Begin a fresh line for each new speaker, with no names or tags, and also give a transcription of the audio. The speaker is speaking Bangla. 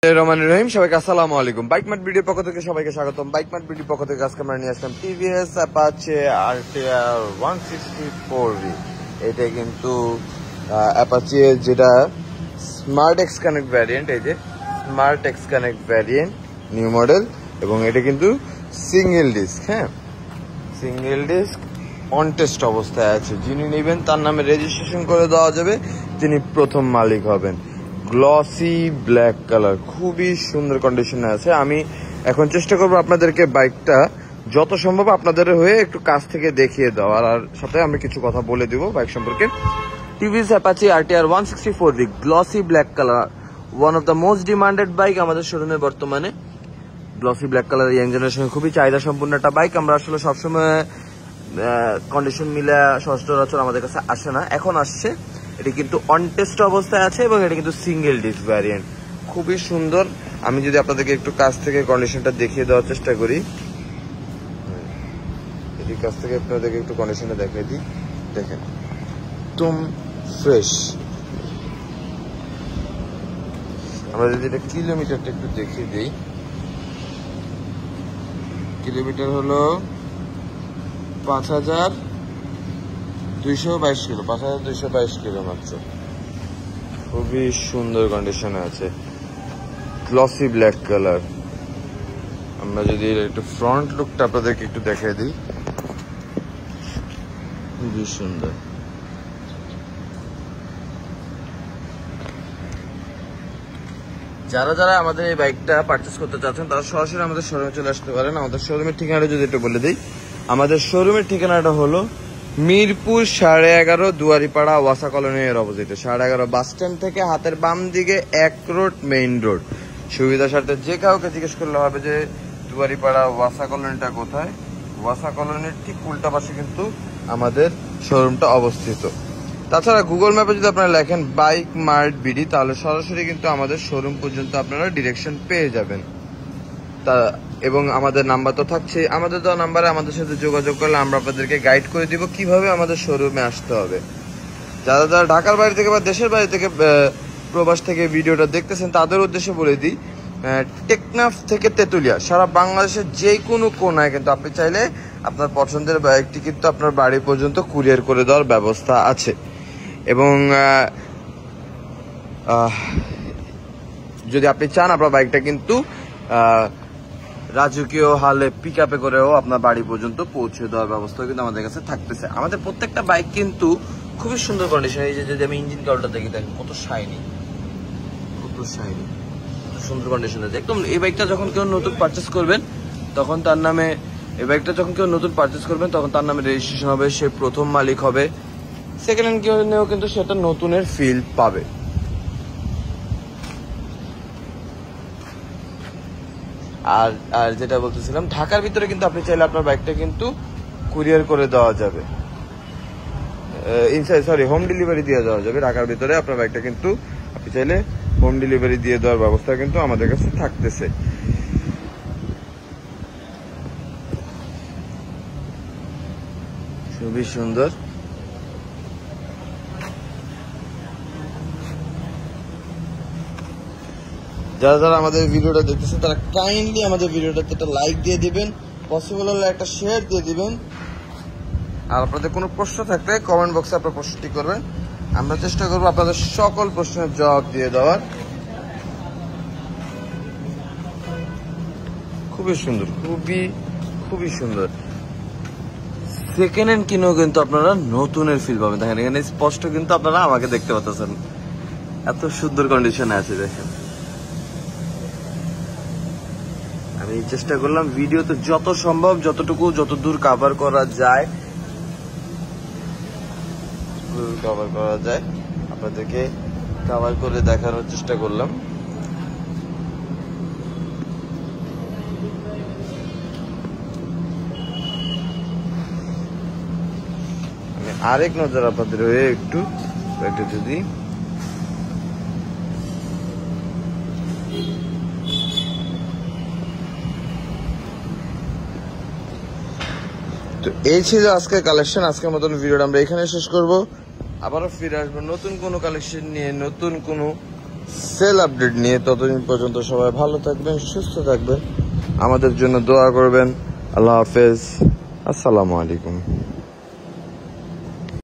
রহিম সবাইকে আসসালামু আলাইকুম। বাইকমার্ট ভিডিওর পক্ষ থেকে সবাইকে স্বাগতম। বাইকমার্ট ভিডিওর পক্ষ থেকে আজকে আমরা নিয়ে আসলাম টিভিএস অ্যাপাচে RTR 164V। এটা কিন্তু অ্যাপাচে যেটা স্মার্ট এক্স কানেক্ট ভ্যারিয়েন্ট, এই যে smart x connect variant new model, এবং এটা কিন্তু সিঙ্গেল ডিস্ক। হ্যাঁ, সিঙ্গেল ডিস্ক অন টেস্ট অবস্থায় আছে। যিনি নেবেন তার নামে রেজিস্ট্রেশন করে দেওয়া যাবে, তিনি প্রথম মালিক হবেন। গ্লসি ব্ল্যাক কালার, খুবই সুন্দর কন্ডিশনে আছে। আমি এখন চেষ্টা করবো আপনাদেরকে বাইকটা যত সম্ভব আপনাদের হয়ে একটু কাছ থেকে দেখিয়ে দেওয়ার, আর সাথে আমি কিছু কথা বলে দিব বাইক সম্পর্কে। TVS Apache RTR 164V glossy black colour, one of the most demanded bike আমাদের শোরুমে বর্তমানে। গ্লসি ব্ল্যাক কালার ইয়াং জেনারেশনের খুবই চাহিদা সম্পূর্ণ একটা বাইক। আমরা আসলে সবসময় কন্ডিশন মিলে সচরাচর আমাদের কাছে আসে না, এখন আসছে। এটি কিন্তু অন টেস্ট অবস্থায় আছে এবং এটা কিন্তু সিঙ্গেল ডিস্ক ভ্যারিয়েন্ট, খুবই সুন্দর। আমি যদি আপনাদেরকে একটু কাছ থেকে কন্ডিশনটা দেখিয়ে দেওয়ার চেষ্টা করি, এটি কাছ থেকে আপনাদেরকে একটু কন্ডিশনটা দেখিয়ে দিই। দেখেন, একদম ফ্রেশ। আমরা যদি এটা কিলোমিটারটা একটু দেখিয়ে দিই, কিলোমিটার হলো 5222 কিলো, 5222 কিলো মাত্র। খুবই সুন্দর কন্ডিশনে আছে, গ্লসি ব্ল্যাক কালার। আমরা যদি একটু ফ্রন্ট লুকটা আপনাদেরকে একটু দেখিয়ে দিই, খুবই সুন্দর। যারা যারা আমাদের এই বাইকটা পারচেস করতে চাচ্ছেন তারা সরাসরি আমাদের শোরুমে চলে আসতে পারেন। আমাদের শোরুমের ঠিকানাটা যদি একটু বলে দিই, আমাদের শোরুমের ঠিকানাটা হলো মিরপুর 11.5 দুয়ারিপাড়া ওয়াসা কলোনি এর অপোজিটে। 11.5 বাস স্ট্যান্ড থেকে হাতের বাম দিকে 1 রোড, মেইন রোড। সুবিধার সাথে যে কাউকে জিজ্ঞেস করলে হবে যে দুয়ারিপাড়া ওয়াসা কলোনিটা কোথায়। ওয়াসা কলোনির ঠিক উল্টা পাশে কিন্তু আমাদের শোরুমটা অবস্থিত। তাছাড়া গুগল ম্যাপে যদি আপনারা লেখেন বাইক মার্ট বিডি, তাহলে সরাসরি কিন্তু আমাদের শোরুম পর্যন্ত আপনারা ডিরেকশন পেয়ে যাবেন। তা এবং আমাদের নাম্বার তো থাকছে, আমাদের দেওয়া নাম্বারে আমাদের সাথে যোগাযোগ করলে আমরা আপনাদেরকে গাইড করে দিব কিভাবে আমাদের শোরুমে আসতে হবে। যারা যারা ঢাকার বাইরে থেকে বা দেশের বাইরে থেকে প্রবাস থেকে ভিডিওটা দেখতেছেন তাদের উদ্দেশ্যে বলে দিই, টেকনাফ থেকে তেতুলিয়া সারা বাংলাদেশের যে কোনো কোনায় কিন্তু আপনি চাইলে আপনার পছন্দের বাইকটি কিন্তু আপনার বাড়ি পর্যন্ত কুরিয়ার করে দেওয়ার ব্যবস্থা আছে। এবং যদি আপনি চান আপনার বাইকটা কিন্তু রাজকীয় হালে পিক আপে করেও আপনার বাড়ি পর্যন্ত পৌঁছে দেওয়ার ব্যবস্থা কিন্তু আমাদের কাছে থাকতেছে। আমাদের প্রত্যেকটা বাইক কিন্তু খুবই সুন্দর কন্ডিশন। এই যে যদি আমি ইঞ্জিন কাউলটা দেখি, দেখেন কত শাইনি, কত শাইনি, কত সুন্দর কন্ডিশন আছে একদম। এই বাইকটা যখন কেউ নতুন পারচেস করবেন তখন তার নামে, এই বাইকটা যখন কেউ নতুন পারচেস করবেন তখন তার নামে রেজিস্ট্রেশন হবে, সে প্রথম মালিক হবে। সেকেন্ড হ্যান্ড কেউ নেও কিন্তু সেটা নতুনের ফিল পাবে। আর আর যেটা বলতেছিলাম, ঢাকার ভিতরে কিন্তু আপনি চাইলে আপনার বাইকটা কিন্তু কুরিয়ার করে দেওয়া যাবে, হোম ডেলিভারি দিয়ে দেওয়া যাবে। ঢাকার ভিতরে আপনার বাইকটা কিন্তু আপনি চাইলে হোম ডেলিভারি দিয়ে দেওয়ার ব্যবস্থা কিন্তু আমাদের কাছে থাকতেছে। খুবই সুন্দর। যারা যারা আমাদের ভিডিওটা দেখতেছেন তারা কাইন্ডলি আমাদের ভিডিওটাতে একটা লাইক দিয়ে দিবেন, পসিবল হলে একটা শেয়ার দিয়ে দিবেন। আর আপনাদের কোনো প্রশ্ন থাকলে কমেন্ট বক্সে আপনার প্রশ্নটি করবেন, আমরা চেষ্টা করবো আপনাদের সকল প্রশ্নের জবাব দিয়ে দেওয়ার। খুবই সুন্দর, খুবই খুবই সুন্দর। সেকেন্ড হ্যান্ড কিনেও কিন্তু আপনারা নতুনের ফিল পাবেন। দেখেন এখানে স্পষ্ট কিন্তু আপনারা আমাকে দেখতে পাচ্ছেন, এত সুন্দর কন্ডিশনে আছে। দেখেন, আমি চেষ্টা করলাম ভিডিওতে যত সম্ভব যত দূর কভার করা যায় আপনাদেরকে কভার করে দেখানোর চেষ্টা করলাম। আমি আরেক নজর আপনাদের হয়ে একটু যদি তো এই ছিল আজকের কালেকশন। আজকের মতন ভিডিওটা আমরা এখানে শেষ করব। আবারও ফিরে আসবো নতুন কোনো কালেকশন নিয়ে, নতুন কোনো সেল আপডেট নিয়ে। ততদিন পর্যন্ত সবাই ভালো থাকবেন, সুস্থ থাকবেন, আমাদের জন্য দোয়া করবেন। আল্লাহ হাফেজ, আসসালামু আলাইকুম।